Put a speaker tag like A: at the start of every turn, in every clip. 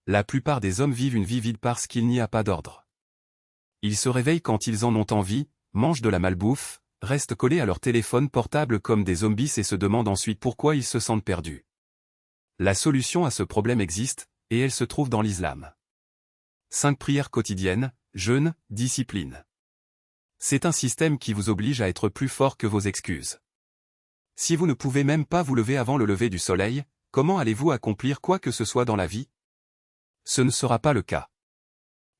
A: La plupart des hommes vivent une vie vide parce qu'il n'y a pas d'ordre. Ils se réveillent quand ils en ont envie, mangent de la malbouffe, restent collés à leur téléphone portable comme des zombies et se demandent ensuite pourquoi ils se sentent perdus. La solution à ce problème existe, et elle se trouve dans l'islam. 5 prières quotidiennes, jeûne, discipline. C'est un système qui vous oblige à être plus fort que vos excuses. Si vous ne pouvez même pas vous lever avant le lever du soleil, comment allez-vous accomplir quoi que ce soit dans la vie? Ce ne sera pas le cas.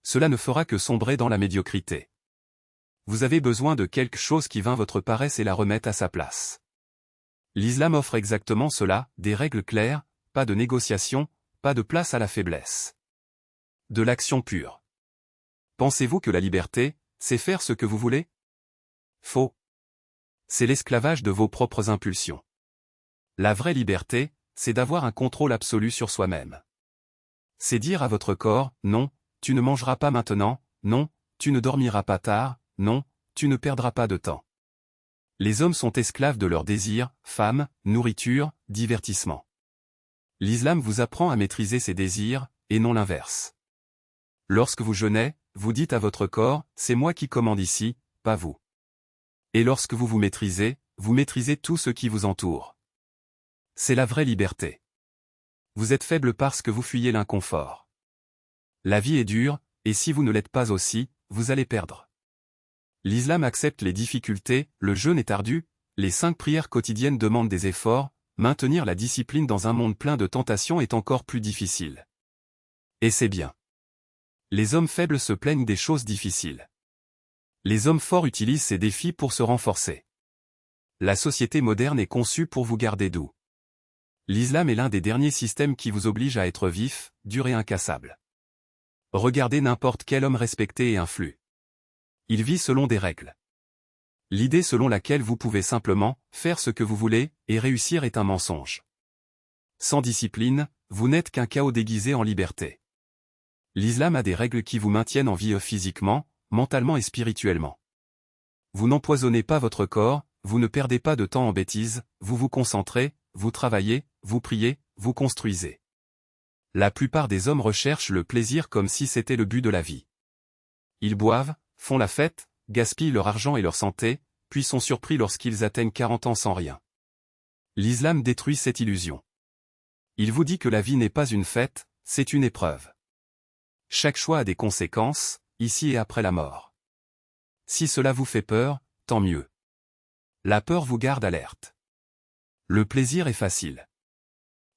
A: Cela ne fera que sombrer dans la médiocrité. Vous avez besoin de quelque chose qui vainc votre paresse et la remette à sa place. L'islam offre exactement cela, des règles claires, pas de négociation, pas de place à la faiblesse. De l'action pure. Pensez-vous que la liberté, c'est faire ce que vous voulez? Faux. C'est l'esclavage de vos propres impulsions. La vraie liberté, c'est d'avoir un contrôle absolu sur soi-même. C'est dire à votre corps, non, tu ne mangeras pas maintenant, non, tu ne dormiras pas tard, non, tu ne perdras pas de temps. Les hommes sont esclaves de leurs désirs, femmes, nourriture, divertissement. L'islam vous apprend à maîtriser ses désirs, et non l'inverse. Lorsque vous jeûnez, vous dites à votre corps, c'est moi qui commande ici, pas vous. Et lorsque vous vous maîtrisez tout ce qui vous entoure. C'est la vraie liberté. Vous êtes faible parce que vous fuyez l'inconfort. La vie est dure, et si vous ne l'êtes pas aussi, vous allez perdre. L'islam accepte les difficultés, le jeûne est ardu, les 5 prières quotidiennes demandent des efforts, maintenir la discipline dans un monde plein de tentations est encore plus difficile. Et c'est bien. Les hommes faibles se plaignent des choses difficiles. Les hommes forts utilisent ces défis pour se renforcer. La société moderne est conçue pour vous garder doux. L'islam est l'un des derniers systèmes qui vous oblige à être vif, dur et incassable. Regardez n'importe quel homme respecté et influent. Il vit selon des règles. L'idée selon laquelle vous pouvez simplement faire ce que vous voulez et réussir est un mensonge. Sans discipline, vous n'êtes qu'un chaos déguisé en liberté. L'islam a des règles qui vous maintiennent en vie physiquement, mentalement et spirituellement. Vous n'empoisonnez pas votre corps, vous ne perdez pas de temps en bêtises, vous vous concentrez, vous travaillez, vous priez, vous construisez. La plupart des hommes recherchent le plaisir comme si c'était le but de la vie. Ils boivent, font la fête, gaspillent leur argent et leur santé, puis sont surpris lorsqu'ils atteignent 40 ans sans rien. L'islam détruit cette illusion. Il vous dit que la vie n'est pas une fête, c'est une épreuve. Chaque choix a des conséquences, ici et après la mort. Si cela vous fait peur, tant mieux. La peur vous garde alerte. Le plaisir est facile.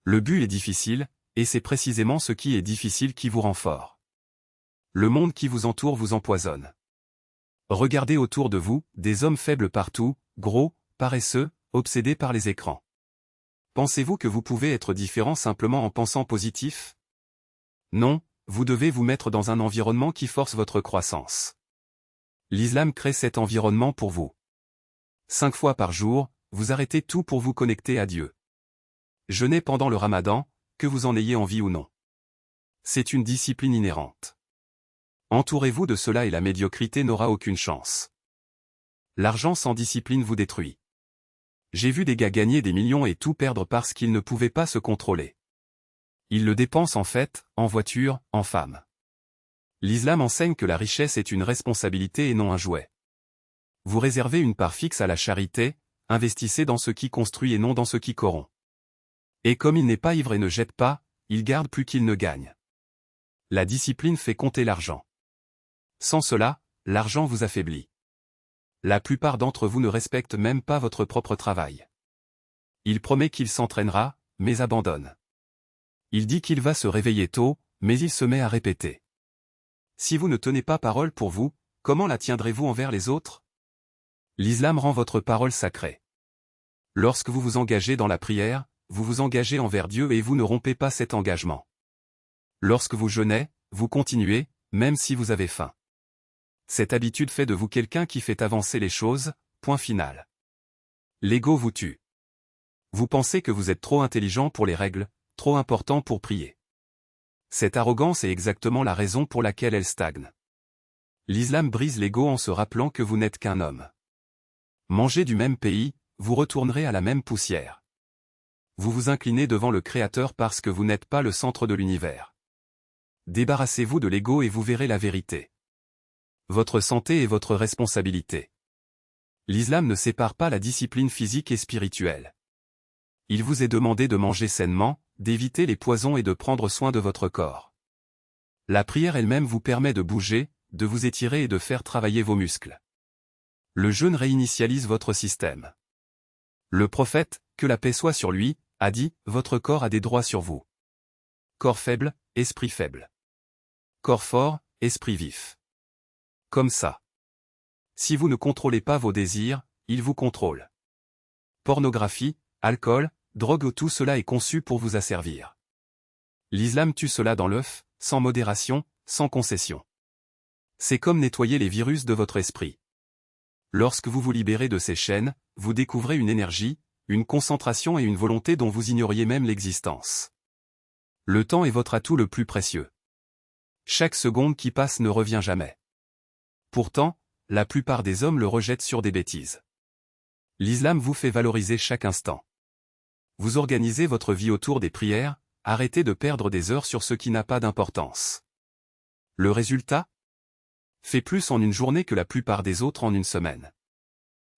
A: Le but est difficile, et c'est précisément ce qui est difficile qui vous rend fort. Le monde qui vous entoure vous empoisonne. Regardez autour de vous, des hommes faibles partout, gros, paresseux, obsédés par les écrans. Pensez-vous que vous pouvez être différent simplement en pensant positif? Non, vous devez vous mettre dans un environnement qui force votre croissance. L'islam crée cet environnement pour vous. 5 fois par jour, vous arrêtez tout pour vous connecter à Dieu. Jeûnez pendant le Ramadan, que vous en ayez envie ou non. C'est une discipline inhérente. Entourez-vous de cela et la médiocrité n'aura aucune chance. L'argent sans discipline vous détruit. J'ai vu des gars gagner des millions et tout perdre parce qu'ils ne pouvaient pas se contrôler. Ils le dépensent en fêtes, en voitures, en femmes. L'islam enseigne que la richesse est une responsabilité et non un jouet. Vous réservez une part fixe à la charité, investissez dans ce qui construit et non dans ce qui corrompt. Et comme il n'est pas ivre et ne jette pas, il garde plus qu'il ne gagne. La discipline fait compter l'argent. Sans cela, l'argent vous affaiblit. La plupart d'entre vous ne respectent même pas votre propre travail. Il promet qu'il s'entraînera, mais abandonne. Il dit qu'il va se réveiller tôt, mais il se met à répéter. Si vous ne tenez pas parole pour vous, comment la tiendrez-vous envers les autres? L'islam rend votre parole sacrée. Lorsque vous vous engagez dans la prière, vous vous engagez envers Dieu et vous ne rompez pas cet engagement. Lorsque vous jeûnez, vous continuez, même si vous avez faim. Cette habitude fait de vous quelqu'un qui fait avancer les choses, point final. L'ego vous tue. Vous pensez que vous êtes trop intelligent pour les règles, trop important pour prier. Cette arrogance est exactement la raison pour laquelle elle stagne. L'islam brise l'ego en se rappelant que vous n'êtes qu'un homme. Mangez du même pays, vous retournerez à la même poussière. Vous vous inclinez devant le Créateur parce que vous n'êtes pas le centre de l'univers. débarrassez-vous de l'ego et vous verrez la vérité. Votre santé est votre responsabilité. L'islam ne sépare pas la discipline physique et spirituelle. Il vous est demandé de manger sainement, d'éviter les poisons et de prendre soin de votre corps. La prière elle-même vous permet de bouger, de vous étirer et de faire travailler vos muscles. Le jeûne réinitialise votre système. Le prophète, que la paix soit sur lui, a dit, votre corps a des droits sur vous. Corps faible, esprit faible. Corps fort, esprit vif. Comme ça. Si vous ne contrôlez pas vos désirs, ils vous contrôlent. Pornographie, alcool, drogue, tout cela est conçu pour vous asservir. L'islam tue cela dans l'œuf, sans modération, sans concession. C'est comme nettoyer les virus de votre esprit. Lorsque vous vous libérez de ces chaînes, vous découvrez une énergie, une concentration et une volonté dont vous ignoriez même l'existence. Le temps est votre atout le plus précieux. Chaque seconde qui passe ne revient jamais. Pourtant, la plupart des hommes le rejettent sur des bêtises. L'islam vous fait valoriser chaque instant. Vous organisez votre vie autour des prières, arrêtez de perdre des heures sur ce qui n'a pas d'importance. Le résultat ? Fait plus en une journée que la plupart des autres en une semaine.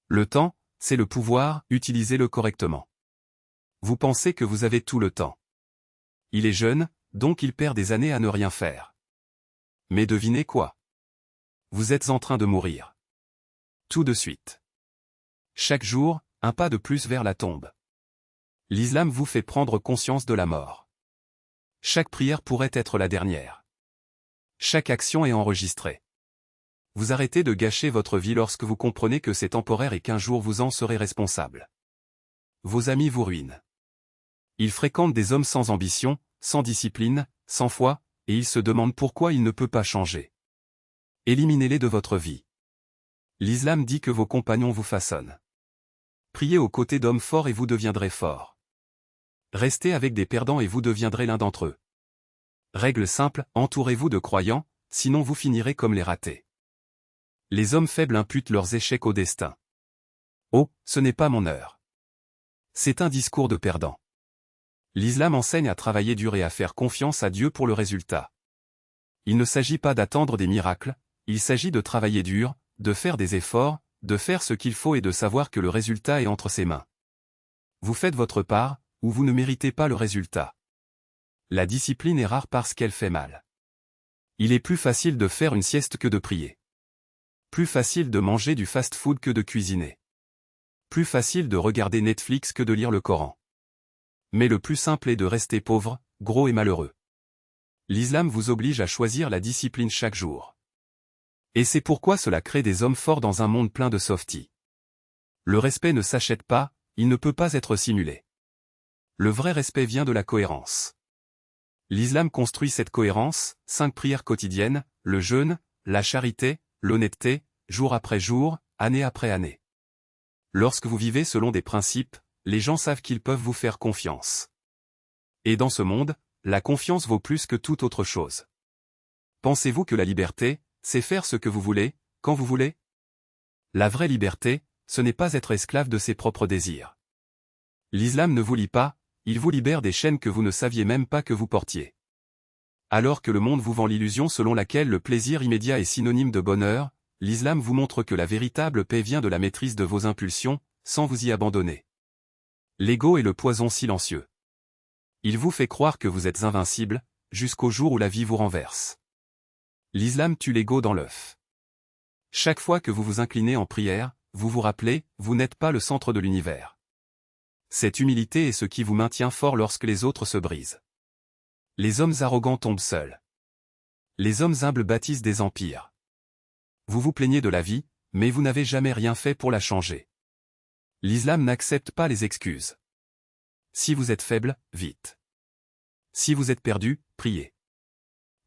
A: Le temps, c'est le pouvoir, utilisez-le correctement. Vous pensez que vous avez tout le temps. Il est jeune, donc il perd des années à ne rien faire. Mais devinez quoi ? Vous êtes en train de mourir. Tout de suite. Chaque jour, un pas de plus vers la tombe. L'islam vous fait prendre conscience de la mort. Chaque prière pourrait être la dernière. Chaque action est enregistrée. Vous arrêtez de gâcher votre vie lorsque vous comprenez que c'est temporaire et qu'un jour vous en serez responsable. Vos amis vous ruinent. Ils fréquentent des hommes sans ambition, sans discipline, sans foi, et ils se demandent pourquoi il ne peut pas changer. Éliminez-les de votre vie. L'islam dit que vos compagnons vous façonnent. Priez aux côtés d'hommes forts et vous deviendrez forts. Restez avec des perdants et vous deviendrez l'un d'entre eux. Règle simple, entourez-vous de croyants, sinon vous finirez comme les ratés. Les hommes faibles imputent leurs échecs au destin. Oh, ce n'est pas mon heure. C'est un discours de perdant. L'islam enseigne à travailler dur et à faire confiance à Dieu pour le résultat. Il ne s'agit pas d'attendre des miracles, il s'agit de travailler dur, de faire des efforts, de faire ce qu'il faut et de savoir que le résultat est entre ses mains. Vous faites votre part, ou vous ne méritez pas le résultat. La discipline est rare parce qu'elle fait mal. Il est plus facile de faire une sieste que de prier. Plus facile de manger du fast-food que de cuisiner. Plus facile de regarder Netflix que de lire le Coran. Mais le plus simple est de rester pauvre, gros et malheureux. L'islam vous oblige à choisir la discipline chaque jour. Et c'est pourquoi cela crée des hommes forts dans un monde plein de softies. Le respect ne s'achète pas, il ne peut pas être simulé. Le vrai respect vient de la cohérence. L'islam construit cette cohérence, 5 prières quotidiennes, le jeûne, la charité, l'honnêteté, jour après jour, année après année. Lorsque vous vivez selon des principes, les gens savent qu'ils peuvent vous faire confiance. Et dans ce monde, la confiance vaut plus que toute autre chose. Pensez-vous que la liberté, c'est faire ce que vous voulez, quand vous voulez ? La vraie liberté, ce n'est pas être esclave de ses propres désirs. L'islam ne vous lie pas, il vous libère des chaînes que vous ne saviez même pas que vous portiez. Alors que le monde vous vend l'illusion selon laquelle le plaisir immédiat est synonyme de bonheur, l'islam vous montre que la véritable paix vient de la maîtrise de vos impulsions, sans vous y abandonner. L'ego est le poison silencieux. Il vous fait croire que vous êtes invincible, jusqu'au jour où la vie vous renverse. L'islam tue l'ego dans l'œuf. Chaque fois que vous vous inclinez en prière, vous vous rappelez, vous n'êtes pas le centre de l'univers. Cette humilité est ce qui vous maintient fort lorsque les autres se brisent. Les hommes arrogants tombent seuls. Les hommes humbles bâtissent des empires. Vous vous plaignez de la vie, mais vous n'avez jamais rien fait pour la changer. L'islam n'accepte pas les excuses. Si vous êtes faible, vite. Si vous êtes perdu, priez.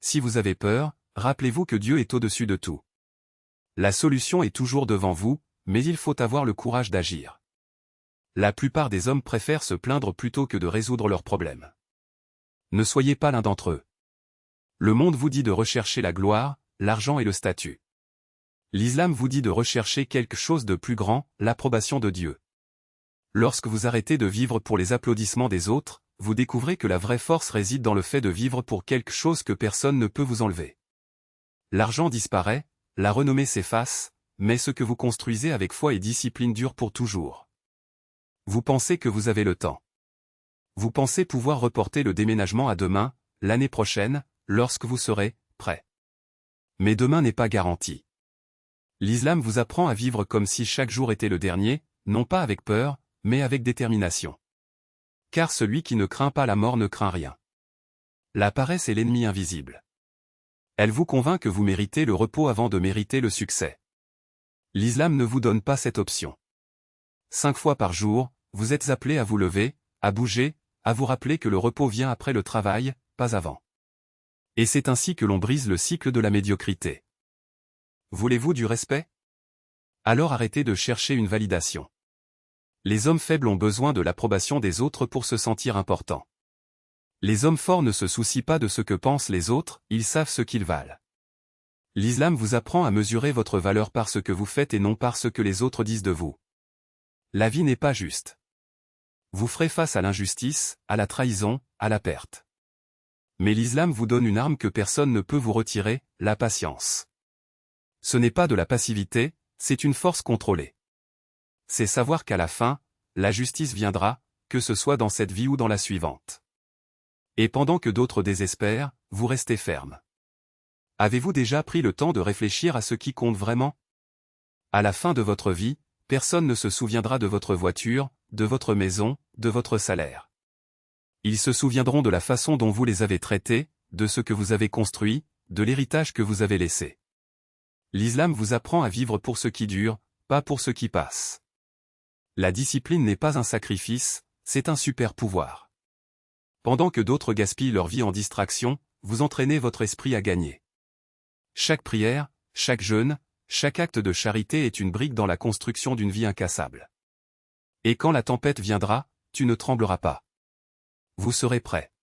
A: Si vous avez peur, rappelez-vous que Dieu est au-dessus de tout. La solution est toujours devant vous, mais il faut avoir le courage d'agir. La plupart des hommes préfèrent se plaindre plutôt que de résoudre leurs problèmes. Ne soyez pas l'un d'entre eux. Le monde vous dit de rechercher la gloire, l'argent et le statut. L'islam vous dit de rechercher quelque chose de plus grand, l'approbation de Dieu. Lorsque vous arrêtez de vivre pour les applaudissements des autres, vous découvrez que la vraie force réside dans le fait de vivre pour quelque chose que personne ne peut vous enlever. L'argent disparaît, la renommée s'efface, mais ce que vous construisez avec foi et discipline dure pour toujours. Vous pensez que vous avez le temps. Vous pensez pouvoir reporter le déménagement à demain, l'année prochaine, lorsque vous serez prêt. Mais demain n'est pas garanti. L'islam vous apprend à vivre comme si chaque jour était le dernier, non pas avec peur, mais avec détermination. Car celui qui ne craint pas la mort ne craint rien. La paresse est l'ennemi invisible. Elle vous convainc que vous méritez le repos avant de mériter le succès. L'islam ne vous donne pas cette option. 5 fois par jour, vous êtes appelé à vous lever, à bouger, à vous rappeler que le repos vient après le travail, pas avant. Et c'est ainsi que l'on brise le cycle de la médiocrité. Voulez-vous du respect? Alors arrêtez de chercher une validation. Les hommes faibles ont besoin de l'approbation des autres pour se sentir importants. Les hommes forts ne se soucient pas de ce que pensent les autres, ils savent ce qu'ils valent. L'islam vous apprend à mesurer votre valeur par ce que vous faites et non par ce que les autres disent de vous. La vie n'est pas juste. Vous ferez face à l'injustice, à la trahison, à la perte. Mais l'islam vous donne une arme que personne ne peut vous retirer, la patience. Ce n'est pas de la passivité, c'est une force contrôlée. C'est savoir qu'à la fin, la justice viendra, que ce soit dans cette vie ou dans la suivante. Et pendant que d'autres désespèrent, vous restez ferme. Avez-vous déjà pris le temps de réfléchir à ce qui compte vraiment? À la fin de votre vie, personne ne se souviendra de votre voiture, de votre maison, de votre salaire. Ils se souviendront de la façon dont vous les avez traités, de ce que vous avez construit, de l'héritage que vous avez laissé. L'islam vous apprend à vivre pour ce qui dure, pas pour ce qui passe. La discipline n'est pas un sacrifice, c'est un super pouvoir. Pendant que d'autres gaspillent leur vie en distraction, vous entraînez votre esprit à gagner. Chaque prière, chaque jeûne, chaque acte de charité est une brique dans la construction d'une vie incassable. Et quand la tempête viendra, tu ne trembleras pas. Vous serez prêt.